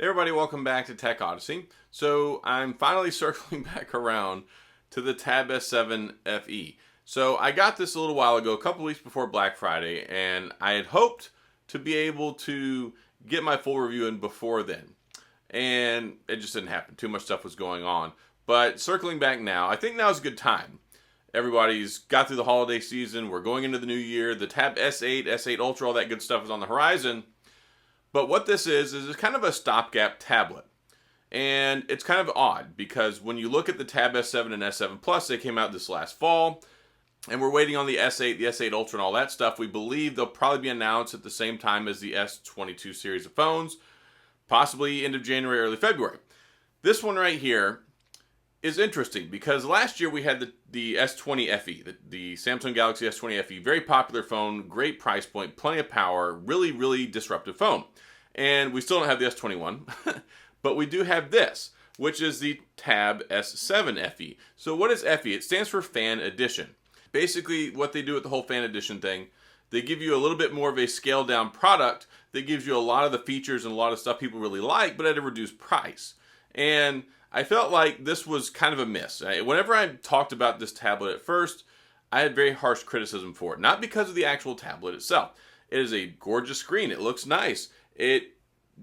Hey everybody, welcome back to Tech Odyssey. So I'm finally circling back around to the Tab S7 FE. So I got this a little while ago, a couple weeks before Black Friday, and I had hoped to be able to get my full review in before then. And it just didn't happen. Too much stuff was going on. But circling back now, I think now is a good time. Everybody's got through the holiday season. We're going into the new year. The Tab S8, S8 Ultra, all that good stuff is on the horizon. But what this is it's kind of a stopgap tablet. And it's kind of odd because when you look at the Tab S7 and S7 Plus, they came out this last fall. And we're waiting on the S8, the S8 Ultra, and all that stuff. We believe they'll probably be announced at the same time as the S22 series of phones, possibly end of January, early February. This one right here is interesting because last year we had the S20 FE, the Samsung Galaxy S20 FE, very popular phone, great price point, plenty of power, really, really disruptive phone. And we still don't have the S21, but we do have this, which is the Tab S7 FE. So what is FE? It stands for Fan Edition. Basically, what they do with the whole Fan Edition thing, they give you a little bit more of a scaled down product that gives you a lot of the features and a lot of stuff people really like, but at a reduced price. And I felt like this was kind of a miss. Whenever I talked about this tablet at first, I had very harsh criticism for it. Not because of the actual tablet itself. It is a gorgeous screen. It looks nice. It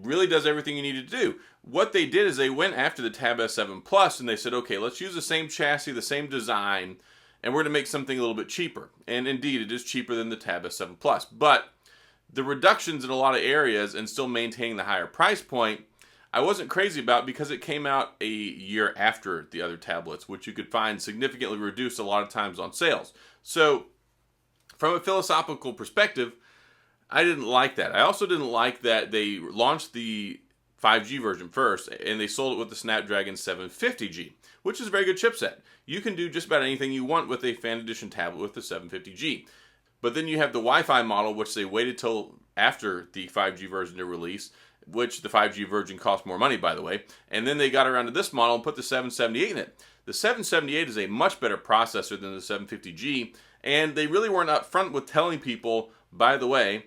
really does everything you need to do. What they did is they went after the Tab S7 Plus and they said, okay, let's use the same chassis, the same design, and we're going to make something a little bit cheaper. And indeed, it is cheaper than the Tab S7 Plus. But the reductions in a lot of areas and still maintaining the higher price point, I wasn't crazy about because it came out a year after the other tablets, which you could find significantly reduced a lot of times on sales. So from a philosophical perspective, I didn't like that. I also didn't like that they launched the 5G version first and they sold it with the Snapdragon 750G, which is a very good chipset. You can do just about anything you want with a Fan Edition tablet with the 750G. But then you have the Wi-Fi model, which they waited till after the 5G version to release, which the 5G version costs more money, by the way. And then they got around to this model and put the 778 in it. The 778 is a much better processor than the 750G, and they really weren't upfront with telling people, by the way,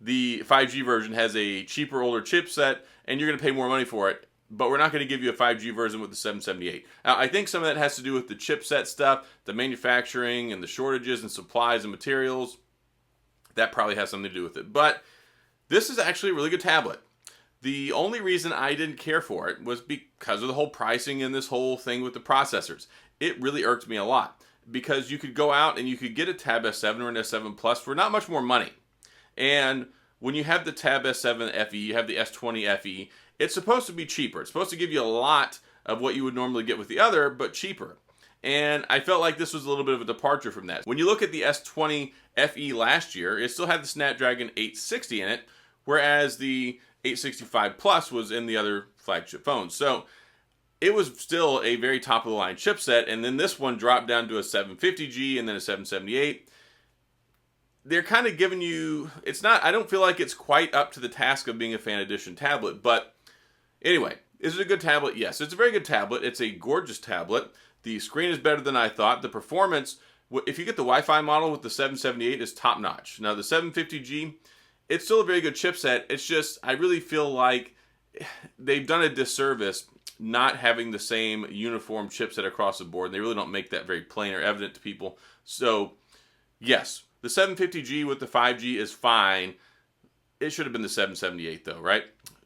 the 5G version has a cheaper, older chipset, and you're going to pay more money for it, but we're not going to give you a 5G version with the 778. Now, I think some of that has to do with the chipset stuff, the manufacturing, and the shortages and supplies and materials. That probably has something to do with it. But this is actually a really good tablet. The only reason I didn't care for it was because of the whole pricing and this whole thing with the processors. It really irked me a lot because you could go out and you could get a Tab S7 or an S7 Plus for not much more money. And when you have the Tab S7 FE, you have the S20 FE, it's supposed to be cheaper. It's supposed to give you a lot of what you would normally get with the other, but cheaper. And I felt like this was a little bit of a departure from that. When you look at the S20 FE last year, it still had the Snapdragon 860 in it, whereas the 865 Plus was in the other flagship phones. So it was still a very top-of-the-line chipset, and then this one dropped down to a 750G and then a 778. They're kind of giving you, I don't feel like it's quite up to the task of being a Fan Edition tablet, but anyway, is it a good tablet? Yes, it's a very good tablet. It's a gorgeous tablet. The screen is better than I thought. The performance, if you get the Wi-Fi model with the 778, is top-notch. Now, the 750G, it's still a very good chipset. It's just, I really feel like they've done a disservice not having the same uniform chipset across the board, and they really don't make that very plain or evident to people. So, yes, the 750G with the 5G is fine. It should have been the 778 though, right?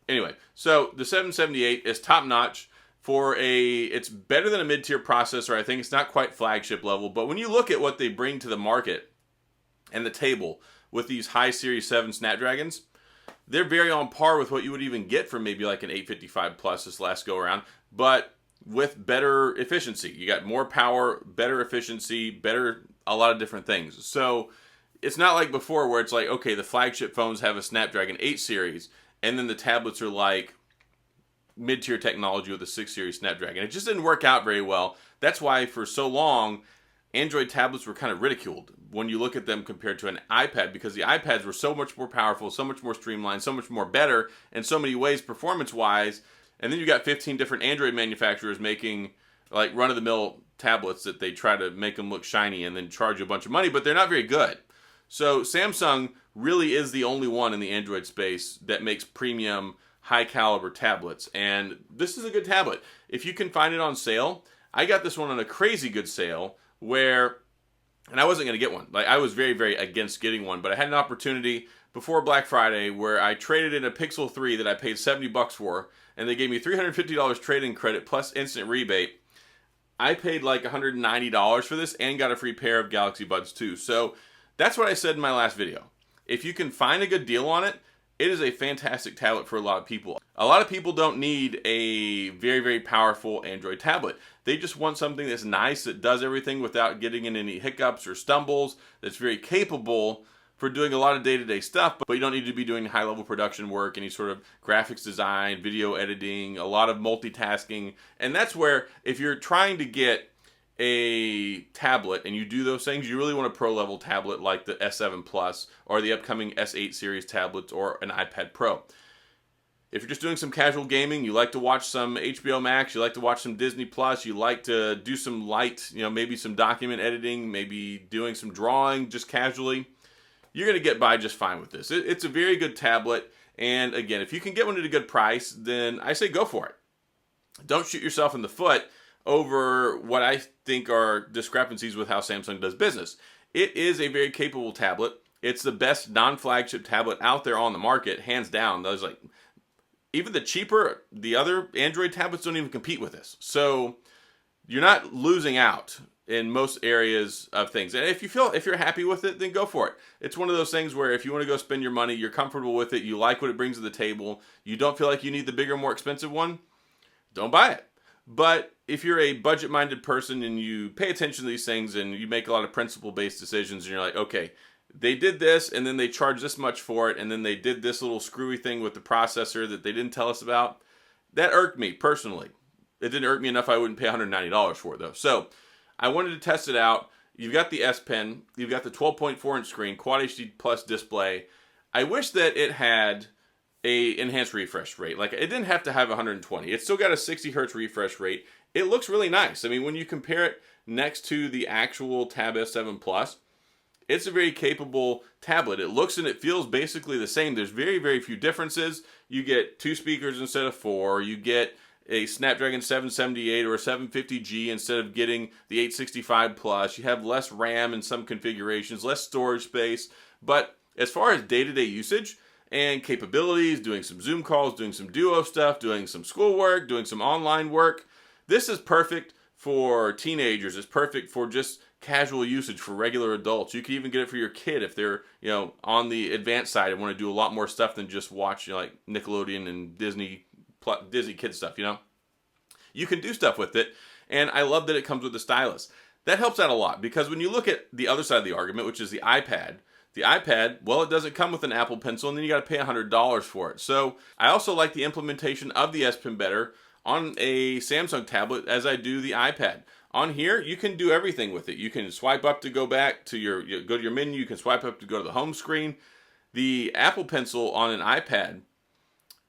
Anyway, so the 778 is top-notch for it's better than a mid-tier processor. I think it's not quite flagship level, but when you look at what they bring to the market and the table with these high Series 7 Snapdragons, they're very on par with what you would even get from maybe like an 855 Plus this last go around, but with better efficiency. You got more power, better efficiency, a lot of different things. So it's not like before where it's like, okay, the flagship phones have a Snapdragon 8 series, and then the tablets are like mid-tier technology with a 6 series Snapdragon. It just didn't work out very well. That's why for so long, Android tablets were kind of ridiculed when you look at them compared to an iPad, because the iPads were so much more powerful, so much more streamlined, so much more better in so many ways performance-wise. And then you got 15 different Android manufacturers making like run-of-the-mill tablets that they try to make them look shiny and then charge you a bunch of money, but they're not very good. So Samsung really is the only one in the Android space that makes premium high caliber tablets. And this is a good tablet. If you can find it on sale, I got this one on a crazy good sale where, and I wasn't going to get one. Like, I was very, very against getting one, but I had an opportunity before Black Friday where I traded in a Pixel 3 that I paid $70 for, and they gave me $350 trade-in credit plus instant rebate. I paid like $190 for this and got a free pair of Galaxy Buds 2. So that's what I said in my last video. If you can find a good deal on it, it is a fantastic tablet for a lot of people. A lot of people don't need a very, very powerful Android tablet. They just want something that's nice, that does everything without getting in any hiccups or stumbles, that's very capable for doing a lot of day-to-day stuff, but you don't need to be doing high-level production work, any sort of graphics design, video editing, a lot of multitasking. And that's where, if you're trying to get a tablet and you do those things, you really want a pro-level tablet like the S7 Plus or the upcoming S8 series tablets or an iPad Pro. If you're just doing some casual gaming, you like to watch some HBO Max, you like to watch some Disney Plus, you like to do some light, maybe some document editing, maybe doing some drawing just casually, you're going to get by just fine with this. It's a very good tablet, and again, if you can get one at a good price, then I say go for it. Don't shoot yourself in the foot over what I think are discrepancies with how Samsung does business. It is a very capable tablet. It's the best non-flagship tablet out there on the market, hands down. Those, like, even the other Android tablets don't even compete with this. So you're not losing out in most areas of things. And if you're happy with it, then go for it. It's one of those things where if you want to go spend your money, you're comfortable with it, you like what it brings to the table, you don't feel like you need the bigger, more expensive one, don't buy it. But if you're a budget-minded person and you pay attention to these things and you make a lot of principle-based decisions and you're like, okay, they did this and then they charged this much for it and then they did this little screwy thing with the processor that they didn't tell us about, that irked me personally. It didn't irk me enough I wouldn't pay $190 for it though. So I wanted to test it out. You've got the S Pen, you've got the 12.4 inch screen, Quad HD Plus display. I wish that it had a enhanced refresh rate. Like, it didn't have to have 120. It's still got a 60 hertz refresh rate. It looks really nice. I mean, when you compare it next to the actual Tab S7 Plus, it's a very capable tablet. It looks and it feels basically the same. There's very, very few differences. You get 2 speakers instead of 4. You get a Snapdragon 778 or a 750G instead of getting the 865 Plus. You have less RAM in some configurations, less storage space. But as far as day-to-day usage and capabilities, doing some Zoom calls, doing some Duo stuff, doing some schoolwork, doing some online work, this is perfect for teenagers. It's perfect for just casual usage for regular adults. You can even get it for your kid if they're, on the advanced side and want to do a lot more stuff than just watch, like Nickelodeon and Disney kid stuff, You can do stuff with it, and I love that it comes with a stylus. That helps out a lot, because when you look at the other side of the argument, which is the iPad, well, it doesn't come with an Apple Pencil, and then you got to pay $100 for it. So I also like the implementation of the S Pen better on a Samsung tablet as I do the iPad. On here, you can do everything with it. You can swipe up to go back to go to your menu. You can swipe up to go to the home screen. The Apple Pencil on an iPad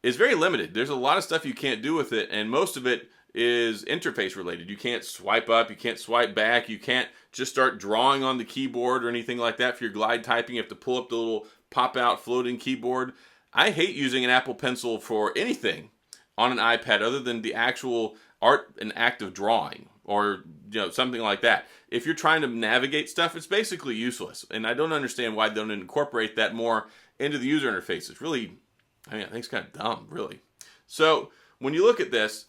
is very limited. There's a lot of stuff you can't do with it, and most of it is interface related. You can't swipe up, you can't swipe back, you can't just start drawing on the keyboard or anything like that. For your glide typing, you have to pull up the little pop-out floating keyboard. I hate using an Apple Pencil for anything on an iPad other than the actual art and act of drawing or something like that. If you're trying to navigate stuff, it's basically useless, and I don't understand why they don't incorporate that more into the user interface. It's really, I think it's kind of dumb, really. So when you look at this,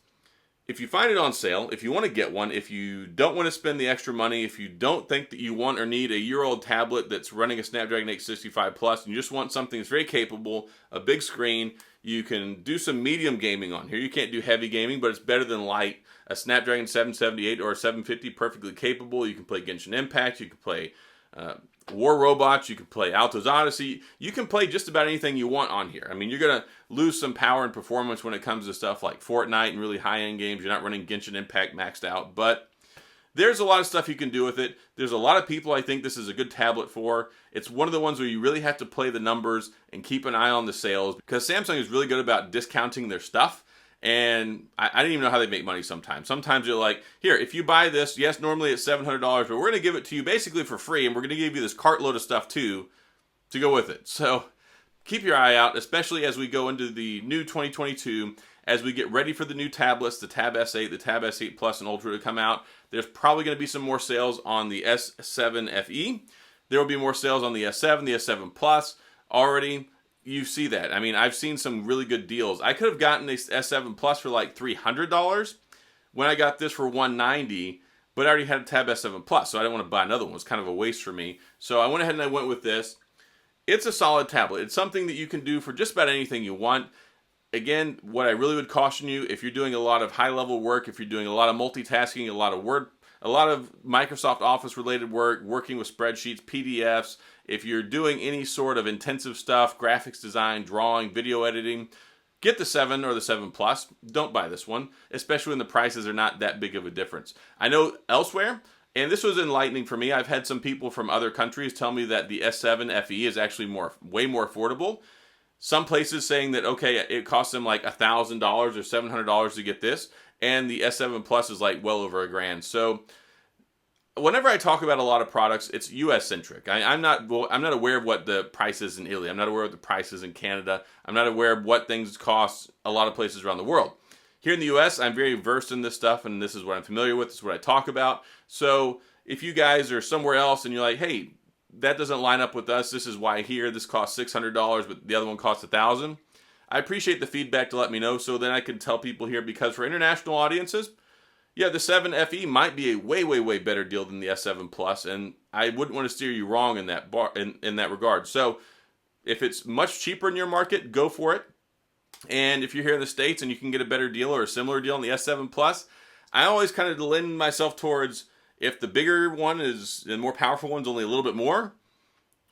if you find it on sale, if you want to get one, if you don't want to spend the extra money, if you don't think that you want or need a year-old tablet that's running a Snapdragon 865 Plus, and you just want something that's very capable, a big screen, you can do some medium gaming on here. You can't do heavy gaming, but it's better than light. A Snapdragon 778 or a 750, perfectly capable. You can play Genshin Impact, you can play War Robots, you can play Alto's Odyssey. You can play just about anything you want on here. I mean, you're going to lose some power and performance when it comes to stuff like Fortnite and really high-end games. You're not running Genshin Impact maxed out, but there's a lot of stuff you can do with it. There's a lot of people I think this is a good tablet for. It's one of the ones where you really have to play the numbers and keep an eye on the sales, because Samsung is really good about discounting their stuff. And I didn't even know how they make money sometimes. Sometimes they're like, here, if you buy this, yes, normally it's $700, but we're going to give it to you basically for free, and we're going to give you this cartload of stuff too to go with it. So keep your eye out, especially as we go into the new 2022, as we get ready for the new tablets, the Tab S8, the Tab S8 Plus and Ultra to come out. There's probably going to be some more sales on the S7 FE. There will be more sales on the S7, the S7 Plus. Already, you see that. I mean, I've seen some really good deals. I could have gotten this S7 Plus for like $300 when I got this for $190, but I already had a Tab S7 Plus, so I didn't want to buy another one. It was kind of a waste for me. So I went ahead and I went with this. It's a solid tablet. It's something that you can do for just about anything you want. Again, what I really would caution you, if you're doing a lot of high-level work, if you're doing a lot of multitasking, a lot of Microsoft Office related work, working with spreadsheets, PDFs, if you're doing any sort of intensive stuff, graphics design, drawing, video editing, get the 7 or the 7 Plus. Don't buy this one, especially when the prices are not that big of a difference. I know elsewhere, and this was enlightening for me, I've had some people from other countries tell me that the S7 FE is actually way more affordable. Some places saying that, okay, it costs them like $1,000 or $700 to get this, and the S7 Plus is like well over $1,000. So whenever I talk about a lot of products, it's US centric. I'm not aware of what the price is in Italy. I'm not aware of the prices in Canada. I'm not aware of what things cost a lot of places around the world. Here in the US, I'm very versed in this stuff, and this is what I'm familiar with. This is what I talk about. So if you guys are somewhere else and you're like, hey, that doesn't line up with us, this is why here this costs $600, but the other one costs $1,000. I appreciate the feedback to let me know, so then I can tell people here, because for international audiences, yeah, the 7 FE might be a way better deal than the S7 Plus, and I wouldn't want to steer you wrong in that in that regard. So if it's much cheaper in your market, go for it. And if you're here in the States and you can get a better deal or a similar deal on the S7 Plus, I always kind of lend myself towards, if the bigger one is, the more powerful one's only a little bit more,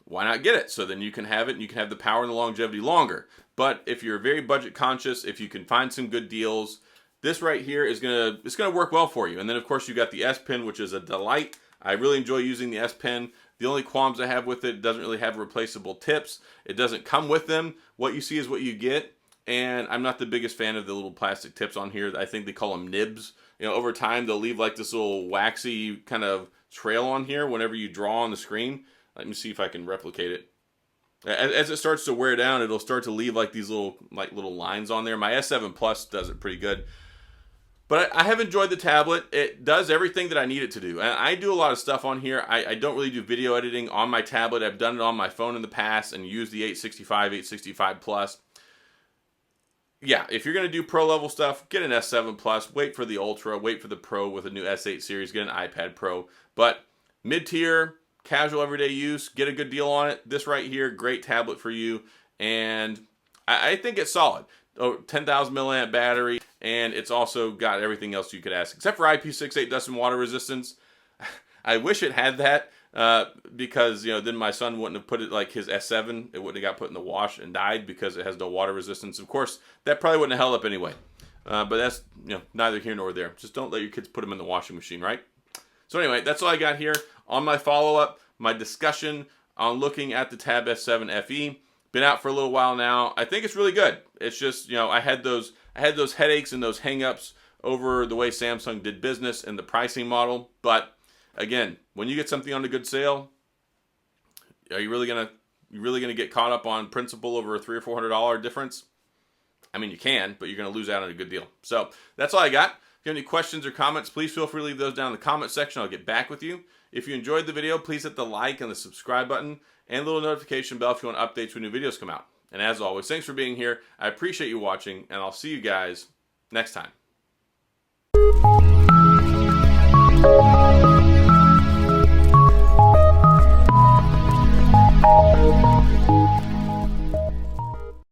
why not get it? So then you can have it and you can have the power and the longevity longer. But if you're very budget conscious, if you can find some good deals, this right here is gonna work well for you. And then of course you got the S Pen, which is a delight. I really enjoy using the S Pen. The only qualms I have with it doesn't really have replaceable tips. It doesn't come with them. What you see is what you get. And I'm not the biggest fan of the little plastic tips on here. I think they call them nibs. You know, over time they'll leave like this little waxy kind of trail on here whenever you draw on the screen. Let me see if I can replicate it. As it starts to wear down, it'll start to leave like these little lines on there. My S7 Plus does it pretty good. But I have enjoyed the tablet. It does everything that I need it to do. And I do a lot of stuff on here. I don't really do video editing on my tablet. I've done it on my phone in the past and used the 865 Plus. Yeah, if you're going to do pro level stuff, get an S7 Plus, wait for the Ultra, wait for the Pro with a new S8 series, get an iPad Pro. But mid-tier, casual everyday use, get a good deal on it. This right here, great tablet for you. And I think it's solid. 10,000 milliamp battery, and it's also got everything else you could ask, except for IP68 dust and water resistance. I wish it had that, because, you know, then my son wouldn't have put it like his S7. It wouldn't have got put in the wash and died because it has no water resistance. Of course, that probably wouldn't have held up anyway. But that's, you know, neither here nor there. Just don't let your kids put them in the washing machine, right? So anyway, that's all I got here on my follow-up, my discussion on looking at the Tab S7 FE. Been out for a little while now. I think it's really good. It's just, you know, I had those headaches and those hang-ups over the way Samsung did business and the pricing model. But again, when you get something on a good sale, are you really gonna get caught up on principle over a $300 or $400 difference? I mean, you can, but you're gonna lose out on a good deal. So that's all I got. If you have any questions or comments, please feel free to leave those down in the comment section. I'll get back with you. If you enjoyed the video, please hit the like and the subscribe button and the little notification bell if you want updates when new videos come out. And as always, thanks for being here. I appreciate you watching, and I'll see you guys next time.